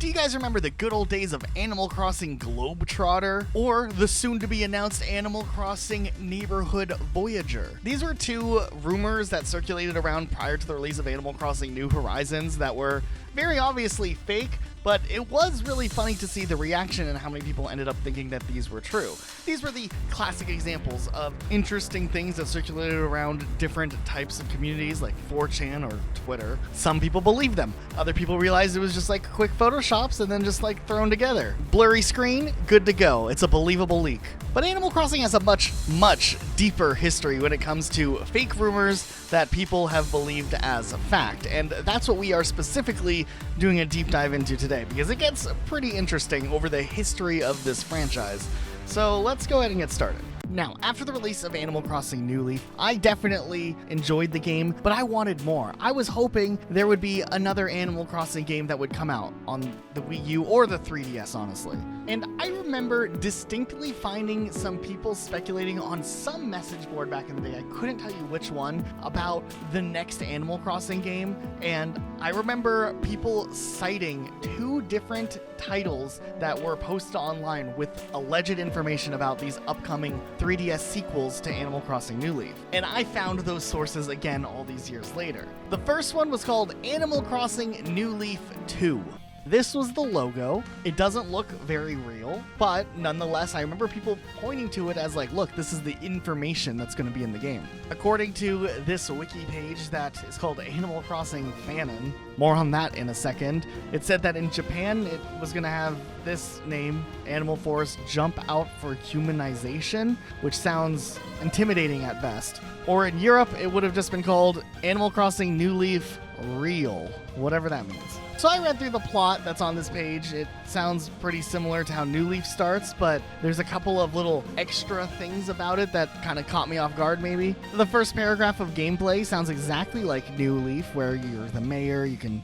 Do you guys remember the good old days of Animal Crossing Globetrotter or the soon-to-be announced Animal Crossing Neighborhood Voyager? These were two rumors that circulated around prior to the release of Animal Crossing New Horizons that were very obviously fake, but it was really funny to see the reaction and how many people ended up thinking that these were true. These were the classic examples of interesting things that circulated around different types of communities like 4chan or Twitter. Some people believed them. Other people realized it was just like quick photoshops and then just like thrown together. Blurry screen, good to go. It's a believable leak. But Animal Crossing has a much, much deeper history when it comes to fake rumors that people have believed as a fact. And that's what we are specifically doing a deep dive into today, because it gets pretty interesting over the history of this franchise. So let's go ahead and get started. Now, after the release of Animal Crossing New Leaf, I definitely enjoyed the game, but I wanted more. I was hoping there would be another Animal Crossing game that would come out on the Wii U or the 3DS, honestly. And I remember distinctly finding some people speculating on some message board back in the day, I couldn't tell you which one, about the next Animal Crossing game. And I remember people citing two different titles that were posted online with alleged information about these upcoming 3DS sequels to Animal Crossing New Leaf. And I found those sources again all these years later. The first one was called Animal Crossing New Leaf 2. This was the logo. It doesn't look very real, but nonetheless, I remember people pointing to it as like, look, this is the information that's going to be in the game. According to this wiki page that is called Animal Crossing Fanon, more on that in a second, it said that in Japan, it was going to have this name, Animal Forest Jump Out for Humanization, which sounds intimidating at best. Or in Europe, it would have just been called Animal Crossing New Leaf Real, whatever that means. So I read through the plot that's on this page. It sounds pretty similar to how New Leaf starts, but there's a couple of little extra things about it that kind of caught me off guard, maybe. The first paragraph of gameplay sounds exactly like New Leaf, where you're the mayor, you can,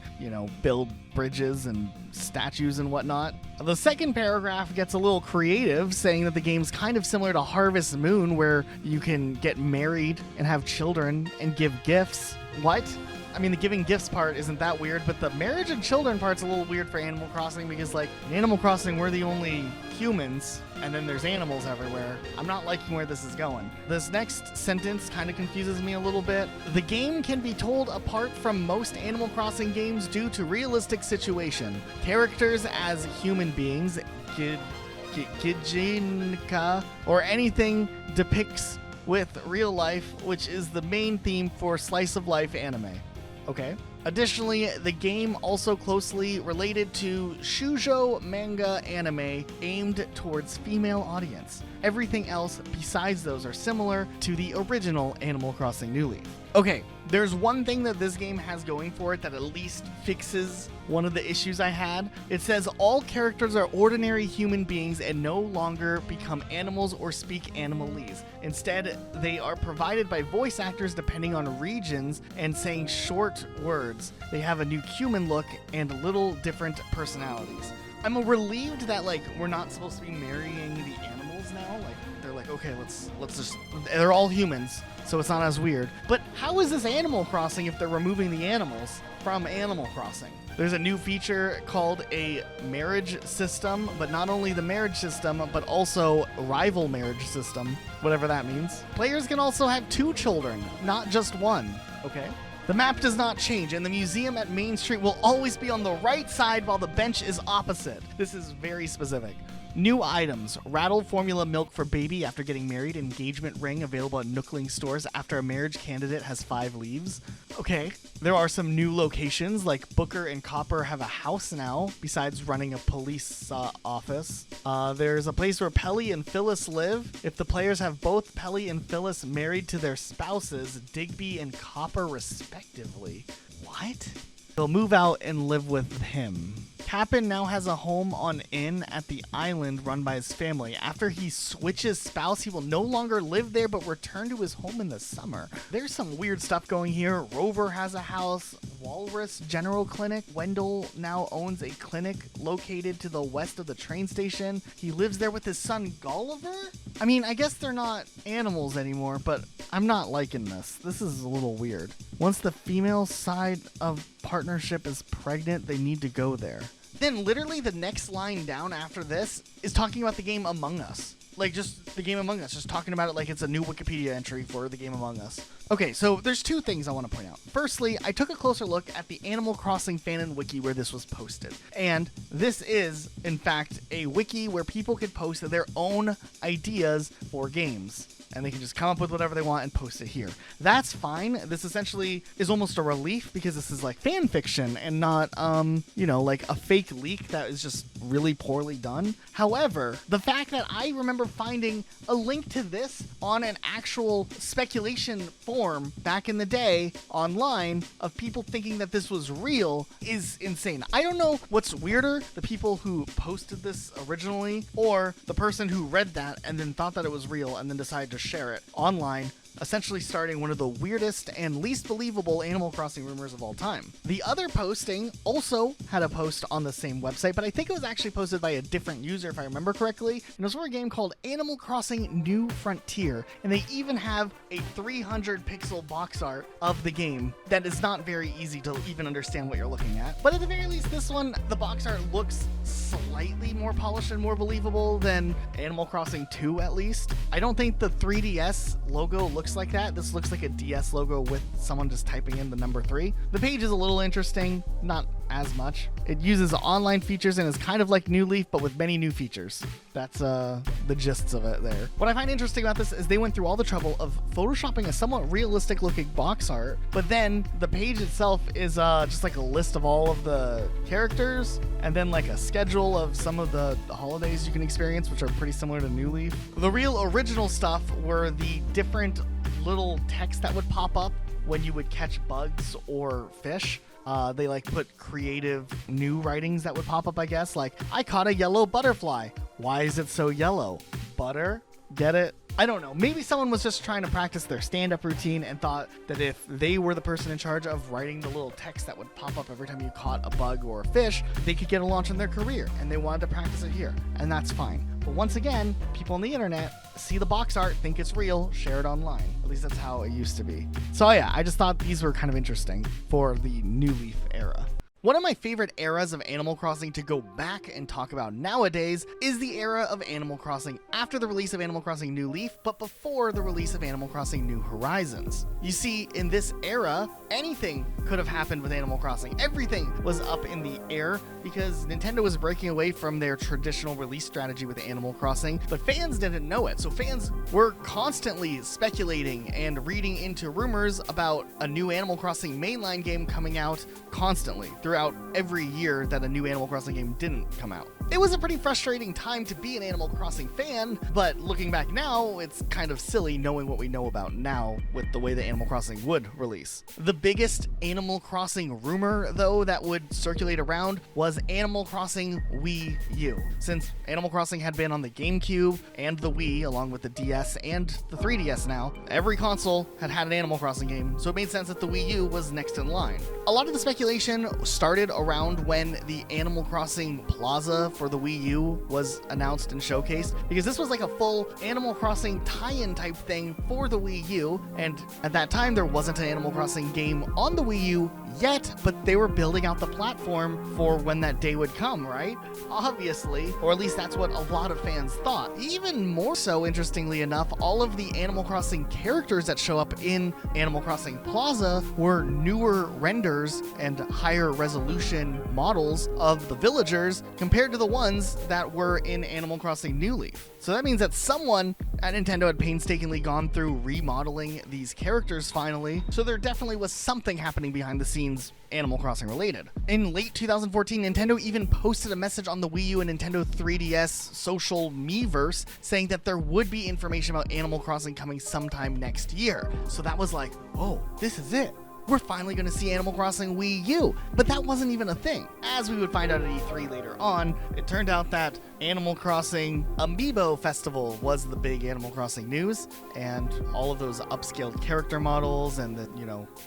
build bridges and statues and whatnot. The second paragraph gets a little creative, saying that the game's kind of similar to Harvest Moon, where you can get married and have children and give gifts. What? I mean, the giving gifts part isn't that weird, but the marriage and children part's a little weird for Animal Crossing because, like, in Animal Crossing, we're the only humans, and then there's animals everywhere. I'm not liking where this is going. This next sentence kind of confuses me a little bit. The game can be told apart from most Animal Crossing games due to realistic situation. Characters as human beings, Gijinka, or anything depicts with real life, which is the main theme for slice of life anime. Okay. Additionally, the game also closely related to shoujo manga anime aimed towards female audience. Everything else besides those are similar to the original Animal Crossing New Leaf. Okay, there's one thing that this game has going for it that at least fixes one of the issues I had. It says all characters are ordinary human beings and no longer become animals or speak animalese. Instead, they are provided by voice actors depending on regions and saying short words. They have a new human look and little different personalities. I'm relieved that, like, we're not supposed to be marrying the animals now. Like, they're like, okay, let's just, they're all humans, so it's not as weird. But how is this Animal Crossing if they're removing the animals from Animal Crossing? There's a new feature called a marriage system, but not only the marriage system, but also rival marriage system, whatever that means. Players can also have 2 children, not just 1, okay? The map does not change, and the museum at Main Street will always be on the right side while the bench is opposite. This is very specific. New items. Rattled formula milk for baby after getting married. Engagement ring available at Nookling stores after a marriage candidate has 5 leaves. Okay. There are some new locations, like Booker and Copper have a house now, besides running a police office. There's a place where Pelly and Phyllis live. If the players have both Pelly and Phyllis married to their spouses, Digby and Copper respectively. What? They'll move out and live with him. Cap'n now has a home on inn at the island run by his family. After he switches spouse, he will no longer live there but return to his home in the summer. There's some weird stuff going here. Rover has a house. Walrus General Clinic. Wendell now owns a clinic located to the west of the train station. He lives there with his son Gulliver? I mean, I guess they're not animals anymore, but I'm not liking this. This is a little weird. Once the female side of partnership is pregnant, they need to go there. then literally the next line down after this is talking about the game Among Us. Like, just the game Among Us, just talking about it like it's a new Wikipedia entry for the game Among Us. Okay, so there's two things I want to point out. Firstly, I took a closer look at the Animal Crossing fanon wiki where this was posted. And this is, in fact, a wiki where people could post their own ideas for games. And they can just come up with whatever they want and post it here. That's fine. This essentially is almost a relief because this is like fan fiction and not, like a fake leak that is just really poorly done. However, the fact that I remember finding a link to this on an actual speculation forum back in the day online of people thinking that this was real is insane. I don't know what's weirder, the people who posted this originally or the person who read that and then thought that it was real and then decided to share it online, essentially starting one of the weirdest and least believable Animal Crossing rumors of all time. The other posting also had a post on the same website, but I think it was actually posted by a different user if I remember correctly, and it was for a game called Animal Crossing New Frontier, and they even have a 300 pixel box art of the game that is not very easy to even understand what you're looking at. But at the very least, this one, the box art looks slightly more polished and more believable than Animal Crossing 2 at least. I don't think the 3DS logo looks like that. This looks like a DS logo with someone just typing in the number 3. The page is a little interesting, not as much. It uses online features and is kind of like New Leaf, but with many new features. That's the gist of it there. What I find interesting about this is they went through all the trouble of photoshopping a somewhat realistic looking box art, but then the page itself is just like a list of all of the characters and then like a schedule of some of the holidays you can experience, which are pretty similar to New Leaf. The real original stuff were the different little text that would pop up when you would catch bugs or fish. They like put creative new writings that would pop up, I guess, like, I caught a yellow butterfly. Why is it so yellow? Butter? Get it? I don't know. Maybe someone was just trying to practice their stand-up routine and thought that if they were the person in charge of writing the little text that would pop up every time you caught a bug or a fish, they could get a launch in their career, and they wanted to practice it here, and that's fine. But once again, people on the internet see the box art, think it's real, share it online. At least that's how it used to be. So yeah, I just thought these were kind of interesting for the New Leaf era. One of my favorite eras of Animal Crossing to go back and talk about nowadays is the era of Animal Crossing after the release of Animal Crossing New Leaf, but before the release of Animal Crossing New Horizons. You see, in this era, anything could have happened with Animal Crossing. Everything was up in the air because Nintendo was breaking away from their traditional release strategy with Animal Crossing, but fans didn't know it. So fans were constantly speculating and reading into rumors about a new Animal Crossing mainline game coming out constantly throughout every year that a new Animal Crossing game didn't come out. It was a pretty frustrating time to be an Animal Crossing fan, but looking back now, it's kind of silly knowing what we know about now with the way that Animal Crossing would release. The biggest Animal Crossing rumor, though, that would circulate around was Animal Crossing Wii U. Since Animal Crossing had been on the GameCube and the Wii, along with the DS and the 3DS now, every console had had an Animal Crossing game, so it made sense that the Wii U was next in line. A lot of the speculation started around when the Animal Crossing Plaza for the Wii U was announced and showcased, because this was like a full Animal Crossing tie-in type thing for the Wii U, and at that time there wasn't an Animal Crossing game on the Wii U yet, but they were building out the platform for when that day would come, right? Obviously, or at least that's what a lot of fans thought. Even more so, interestingly enough, all of the Animal Crossing characters that show up in Animal Crossing Plaza were newer renders and higher resolution models of the villagers compared to the ones that were in Animal Crossing New Leaf. So that means that someone at Nintendo had painstakingly gone through remodeling these characters finally, so there definitely was something happening behind the scenes Animal Crossing related. In late 2014, Nintendo even posted a message on the Wii U and Nintendo 3DS social Miiverse saying that there would be information about Animal Crossing coming sometime next year. So that was like, oh, this is it. We're finally going to see Animal Crossing Wii U. But that wasn't even a thing. As we would find out at E3 later on, it turned out that Animal Crossing Amiibo Festival was the big Animal Crossing news, and all of those upscaled character models and the,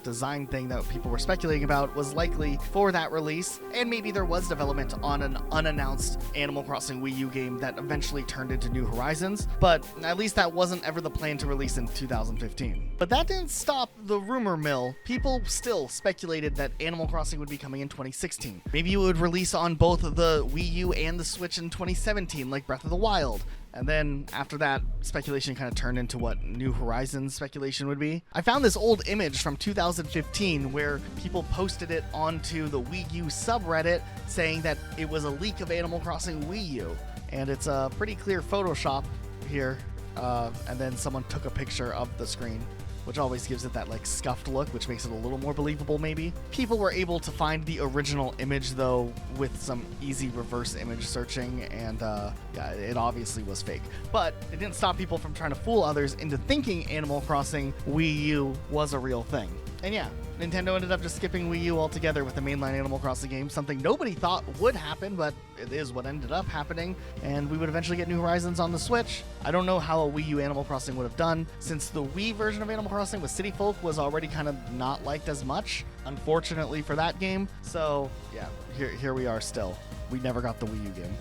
design thing that people were speculating about was likely for that release, and maybe there was development on an unannounced Animal Crossing Wii U game that eventually turned into New Horizons, but at least that wasn't ever the plan to release in 2015. But that didn't stop the rumor mill. People people still speculated that Animal Crossing would be coming in 2016. Maybe it would release on both the Wii U and the Switch in 2017, like Breath of the Wild. And then after that, speculation kind of turned into what New Horizons speculation would be. I found this old image from 2015 where people posted it onto the Wii U subreddit saying that it was a leak of Animal Crossing Wii U. And it's a pretty clear Photoshop here. And then someone took a picture of the screen, which always gives it that like scuffed look, which makes it a little more believable maybe. People were able to find the original image though with some easy reverse image searching, and yeah, it obviously was fake. But it didn't stop people from trying to fool others into thinking Animal Crossing Wii U was a real thing. And yeah, Nintendo ended up just skipping Wii U altogether with the mainline Animal Crossing game, something nobody thought would happen, but it is what ended up happening, and we would eventually get New Horizons on the Switch. I don't know how a Wii U Animal Crossing would have done, since the Wii version of Animal Crossing with City Folk was already kind of not liked as much, unfortunately for that game. So yeah, here we are still. We never got the Wii U game.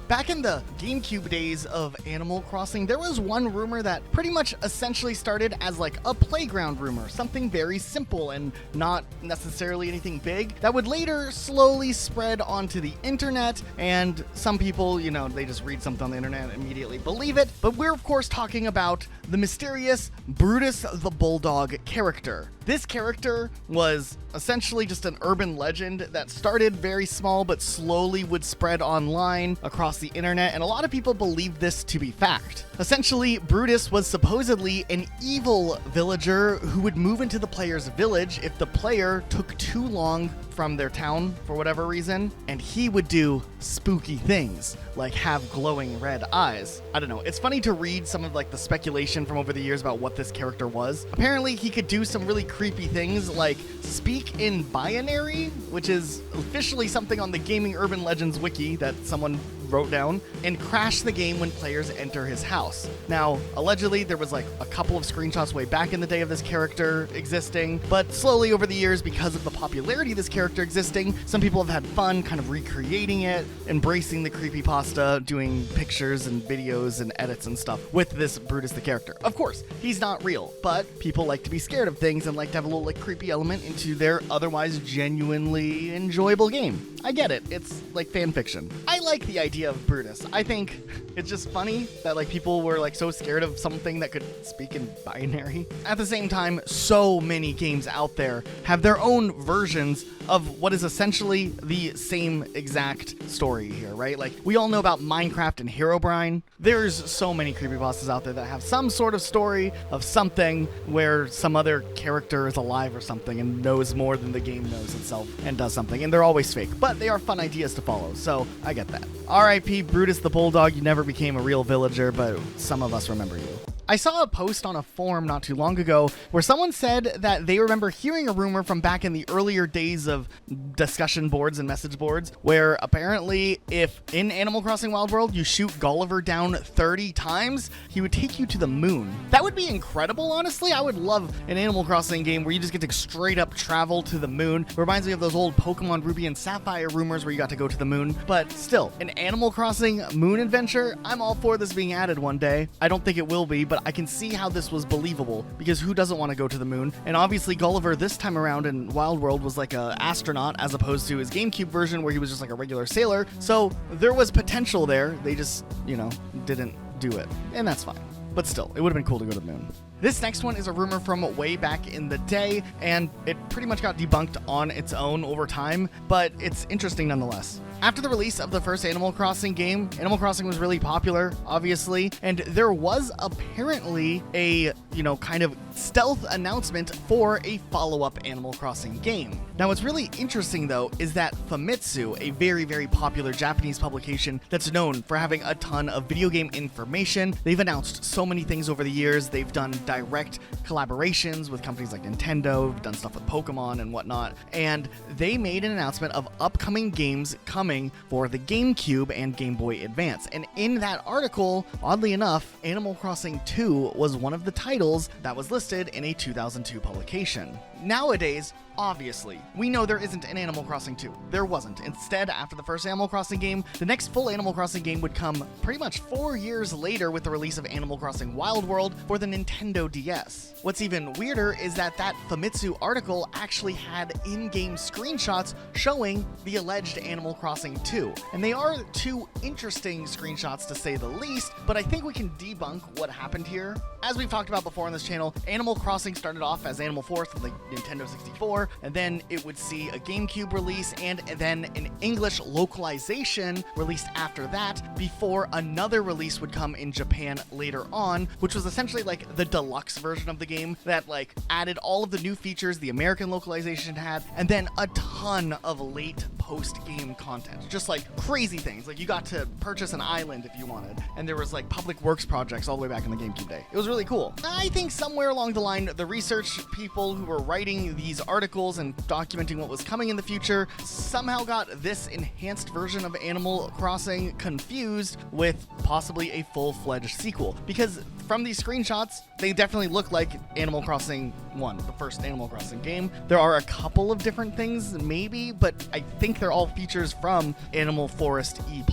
Back in the GameCube days of Animal Crossing, there was one rumor that pretty much essentially started as like a playground rumor, something very simple and not necessarily anything big, that would later slowly spread onto the internet, and some people, you know, they just read something on the internet and immediately believe it. But we're of course talking about the mysterious Brutus the Bulldog character. This character was essentially just an urban legend that started very small but slowly would spread online across the internet, and a lot of people believe this to be fact. Essentially, Brutus was supposedly an evil villager who would move into the player's village if the player took too long from their town for whatever reason, and he would do spooky things like have glowing red eyes. I don't know, it's funny to read some of like the speculation from over the years about what this character was. Apparently he could do some really creepy things like speak in binary, which is officially something on the Gaming Urban Legends wiki that someone wrote down, and crash the game when players enter his house. Now, allegedly, there was like a couple of screenshots way back in the day of this character existing, but slowly over the years, because of the popularity of this character existing, some people have had fun kind of recreating it, embracing the creepypasta, doing pictures and videos and edits and stuff with this Brutus the character. Of course, he's not real, but people like to be scared of things and like to have a little like creepy element into their otherwise genuinely enjoyable game. I get it, it's like fan fiction. I like the idea of Brutus. I think it's just funny that like people were like so scared of something that could speak in binary. At the same time, so many games out there have their own versions of what is essentially the same exact story here, right? Like, we all know about Minecraft and Herobrine. There's so many creepypastas out there that have some sort of story of something where some other character is alive or something and knows more than the game knows itself and does something, and they're always fake, but they are fun ideas to follow, so I get that. R.I.P. Brutus the Bulldog, you never became a real villager, but some of us remember you. I saw a post on a forum not too long ago where someone said that they remember hearing a rumor from back in the earlier days of discussion boards and message boards where apparently if in Animal Crossing Wild World you shoot Gulliver down 30 times, he would take you to the moon. That would be incredible, honestly. I would love an Animal Crossing game where you just get to straight up travel to the moon. It reminds me of those old Pokemon Ruby and Sapphire rumors where you got to go to the moon. But still, an Animal Crossing moon adventure, I'm all for this being added one day. I don't think it will be, but I can see how this was believable, because who doesn't want to go to the moon? And obviously Gulliver this time around in Wild World was like an astronaut as opposed to his GameCube version where he was just like a regular sailor. So there was potential there. They just, you know, didn't do it. And that's fine. But still, it would have been cool to go to the moon. This next one is a rumor from way back in the day, and it pretty much got debunked on its own over time, but it's interesting nonetheless. After the release of the first Animal Crossing game, Animal Crossing was really popular, obviously, and there was apparently a, kind of stealth announcement for a follow-up Animal Crossing game. Now, what's really interesting, though, is that Famitsu, a very, very popular Japanese publication that's known for having a ton of video game information, they've announced so many things over the years. They've done direct collaborations with companies like Nintendo, done stuff with Pokemon and whatnot, and they made an announcement of upcoming games coming for the GameCube and Game Boy Advance. And in that article, oddly enough, Animal Crossing 2 was one of the titles that was listed in a 2002 publication. Nowadays, obviously, we know there isn't an Animal Crossing 2. There wasn't. Instead, after the first Animal Crossing game, the next full Animal Crossing game would come pretty much 4 years later with the release of Animal Crossing Wild World for the Nintendo DS. What's even weirder is that Famitsu article actually had in-game screenshots showing the alleged Animal Crossing 2. And they are two interesting screenshots to say the least, but I think we can debunk what happened here. As we've talked about before on this channel, Animal Crossing started off as Animal Force for the Nintendo 64, and then it would see a GameCube release and then an English localization released after that, before another release would come in Japan later on, which was essentially like the deluxe version of the game that like added all of the new features the American localization had, and then a ton of late post-game content. Just like crazy things. Like you got to purchase an island if you wanted, and there was like public works projects all the way back in the GameCube day. It was really cool. I think somewhere along the line, the research people who were writing these articles and documenting what was coming in the future somehow got this enhanced version of Animal Crossing confused with possibly a full-fledged sequel. Because from these screenshots, they definitely look like Animal Crossing 1, the first Animal Crossing game. There are a couple of different things, maybe, but I think they're all features from Animal Forest E+,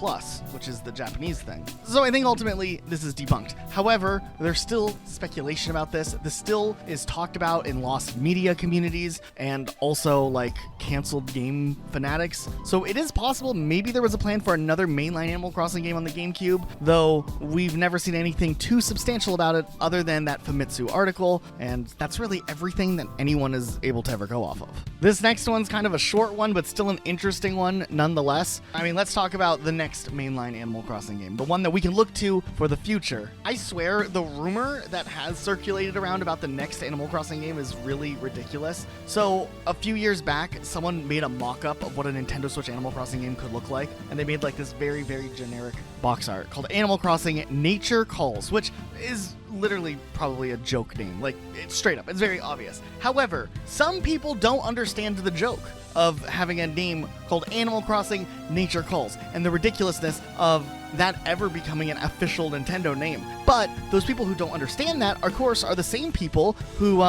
which is the Japanese thing. So I think ultimately this is debunked. However, there's still speculation about this. This still is talked about in lost media communities and also like canceled game fanatics. So it is possible maybe there was a plan for another mainline Animal Crossing game on the GameCube, though we've never seen anything too substantial about it other than that Famitsu article, and that's really everything that anyone is able to ever go off of. This next one's kind of a short one, but still an interesting one nonetheless. I mean, let's talk about the next mainline Animal Crossing game, the one that we can look to for the future. I swear the rumor that has circulated around about the next Animal Crossing game is really ridiculous. So a few years back, someone made a mock-up of what a Nintendo Switch Animal Crossing game could look like, and they made like this very, very generic box art called Animal Crossing Nature Calls, which is literally probably a joke name. Like, it's straight up, it's very obvious. However, some people don't understand the joke of having a name called Animal Crossing Nature Calls and the ridiculousness of that ever becoming an official Nintendo name. But those people who don't understand that, of course, are the same people who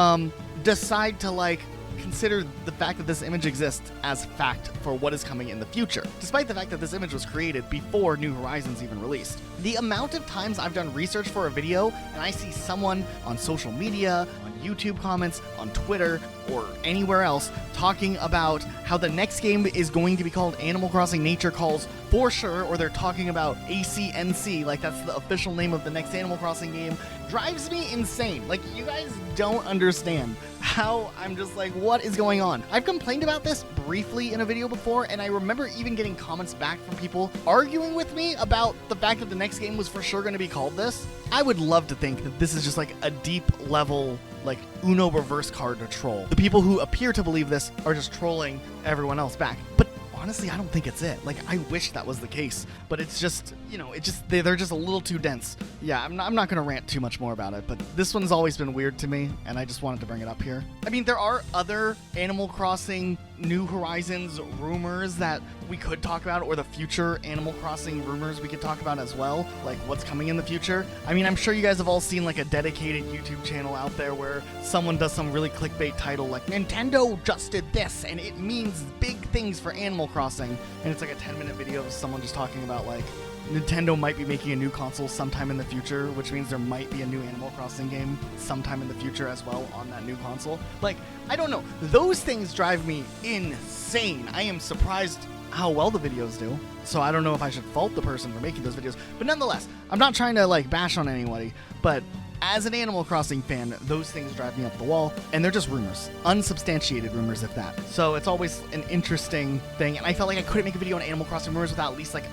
decide to like consider the fact that this image exists as fact for what is coming in the future, despite the fact that this image was created before New Horizons even released. The amount of times I've done research for a video and I see someone on social media, on YouTube comments, on Twitter, or anywhere else talking about how the next game is going to be called Animal Crossing Nature Calls for sure, or they're talking about ACNC, like that's the official name of the next Animal Crossing game, drives me insane. Like, you guys don't understand how I'm just like, what is going on? I've complained about this briefly in a video before, and I remember even getting comments back from people arguing with me about the fact that the next game was for sure going to be called this. I would love to think that this is just like a deep level, like Uno reverse card to troll. The people who appear to believe this are just trolling everyone else back. But honestly, I don't think it's it. Like, I wish that was the case, but it's just, you know, they're just a little too dense. Yeah, I'm not gonna rant too much more about it, but this one's always been weird to me, and I just wanted to bring it up here. I mean, there are other Animal Crossing New Horizons rumors that we could talk about, or the future Animal Crossing rumors we could talk about as well, like what's coming in the future. I mean, I'm sure you guys have all seen like a dedicated YouTube channel out there where someone does some really clickbait title like Nintendo just did this and it means big things for Animal Crossing, and it's like a 10-minute video of someone just talking about like Nintendo might be making a new console sometime in the future, which means there might be a new Animal Crossing game sometime in the future as well on that new console. Like, I don't know. Those things drive me insane. I am surprised how well the videos do. So I don't know if I should fault the person for making those videos. But nonetheless, I'm not trying to like bash on anybody, but as an Animal Crossing fan, those things drive me up the wall, and they're just rumors. Unsubstantiated rumors, if that. So it's always an interesting thing, and I felt like I couldn't make a video on Animal Crossing rumors without at least like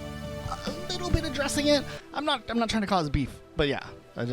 a little bit addressing it. I'm not trying to cause beef, but yeah, I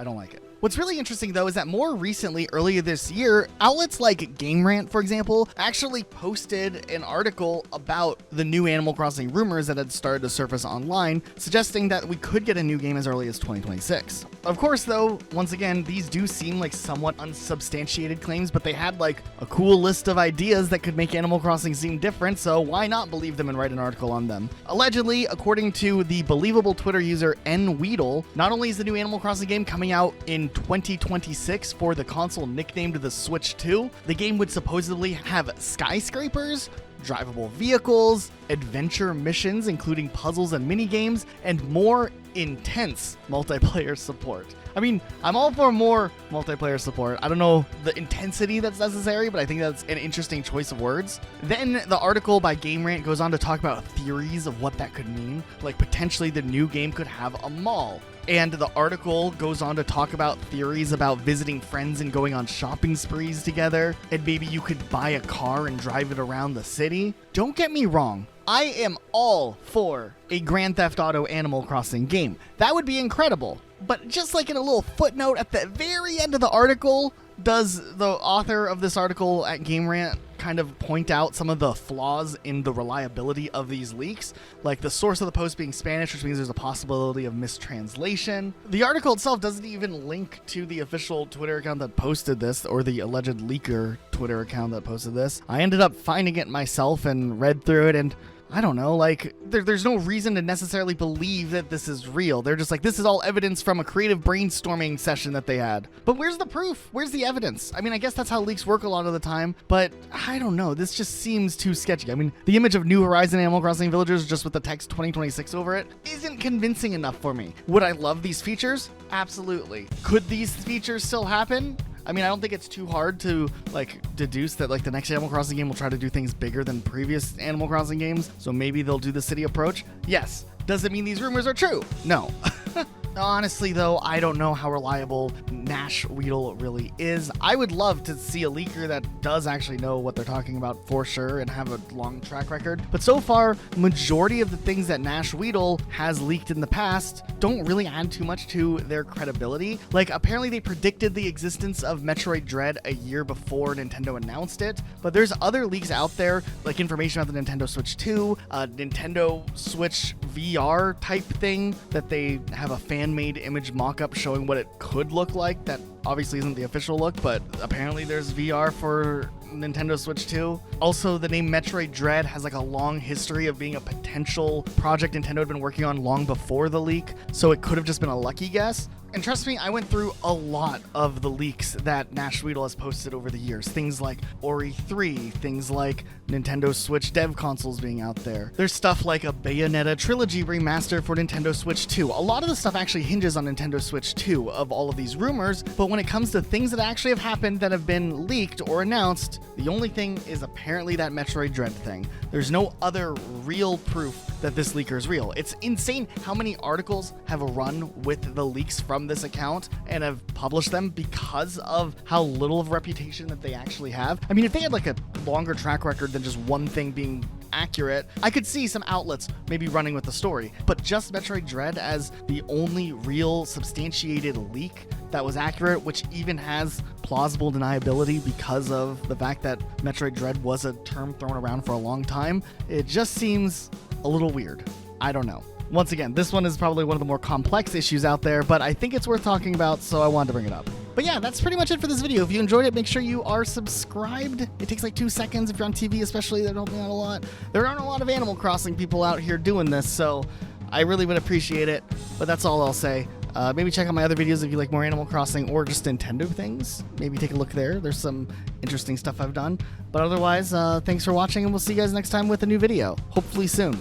don't like it. What's really interesting, though, is that more recently, earlier this year, outlets like Game Rant, for example, actually posted an article about the new Animal Crossing rumors that had started to surface online, suggesting that we could get a new game as early as 2026. Of course, though, once again, these do seem like somewhat unsubstantiated claims, but they had like a cool list of ideas that could make Animal Crossing seem different, so why not believe them and write an article on them? Allegedly, according to the believable Twitter user N Weedle, not only is the new Animal Crossing game coming out in 2026 for the console nicknamed the Switch 2. The game would supposedly have skyscrapers, drivable vehicles, adventure missions including puzzles and minigames, and more intense multiplayer support. I mean, I'm all for more multiplayer support. I don't know the intensity that's necessary, but I think that's an interesting choice of words. Then the article by Game Rant goes on to talk about theories of what that could mean. Like potentially the new game could have a mall. And the article goes on to talk about theories about visiting friends and going on shopping sprees together. And maybe you could buy a car and drive it around the city. Don't get me wrong. I am all for a Grand Theft Auto Animal Crossing game. That would be incredible. But just like in a little footnote at the very end of the article, does the author of this article at Game Rant kind of point out some of the flaws in the reliability of these leaks? Like the source of the post being Spanish, which means there's a possibility of mistranslation. The article itself doesn't even link to the official Twitter account that posted this, or the alleged leaker Twitter account that posted this. I ended up finding it myself and read through it, and I don't know, like, there's no reason to necessarily believe that this is real. They're just like, this is all evidence from a creative brainstorming session that they had. But where's the proof? Where's the evidence? I mean, I guess that's how leaks work a lot of the time, but I don't know. This just seems too sketchy. I mean, the image of New Horizon Animal Crossing Villagers just with the text 2026 over it isn't convincing enough for me. Would I love these features? Absolutely. Could these features still happen? I mean, I don't think it's too hard to like deduce that like the next Animal Crossing game will try to do things bigger than previous Animal Crossing games. So maybe they'll do the city approach. Yes. Does it mean these rumors are true? No. Honestly, though, I don't know how reliable Nash Weedle really is. I would love to see a leaker that does actually know what they're talking about for sure and have a long track record. But so far, majority of the things that Nash Weedle has leaked in the past don't really add too much to their credibility. Like, apparently they predicted the existence of Metroid Dread a year before Nintendo announced it, but there's other leaks out there, like information about the Nintendo Switch 2, Nintendo Switch VR type thing that they have a fan-made image mock-up showing what it could look like. That obviously isn't the official look, but apparently there's VR for Nintendo Switch 2. Also, the name Metroid Dread has like a long history of being a potential project Nintendo had been working on long before the leak, so it could have just been a lucky guess. And trust me, I went through a lot of the leaks that Nash Weedle has posted over the years. Things like Ori 3, things like Nintendo Switch dev consoles being out there. There's stuff like a Bayonetta trilogy remaster for Nintendo Switch 2. A lot of the stuff actually hinges on Nintendo Switch 2 of all of these rumors, but when it comes to things that actually have happened that have been leaked or announced, the only thing is apparently that Metroid Dread thing. There's no other real proof that this leaker is real. It's insane how many articles have run with the leaks from this account and have published them because of how little of a reputation that they actually have. I mean, if they had like a longer track record than just one thing being accurate, I could see some outlets maybe running with the story. But just Metroid Dread as the only real substantiated leak that was accurate, which even has plausible deniability because of the fact that Metroid Dread was a term thrown around for a long time, it just seems a little weird. I don't know. Once again, this one is probably one of the more complex issues out there, but I think it's worth talking about, so I wanted to bring it up. But yeah, that's pretty much it for this video. If you enjoyed it, make sure you are subscribed. It takes like 2 seconds if you're on TV, especially. That helps me out a lot. There aren't a lot of Animal Crossing people out here doing this, so I really would appreciate it. But that's all I'll say. Maybe check out my other videos if you like more Animal Crossing or just Nintendo things. Maybe take a look there. There's some interesting stuff I've done. But otherwise, thanks for watching, and we'll see you guys next time with a new video. Hopefully soon.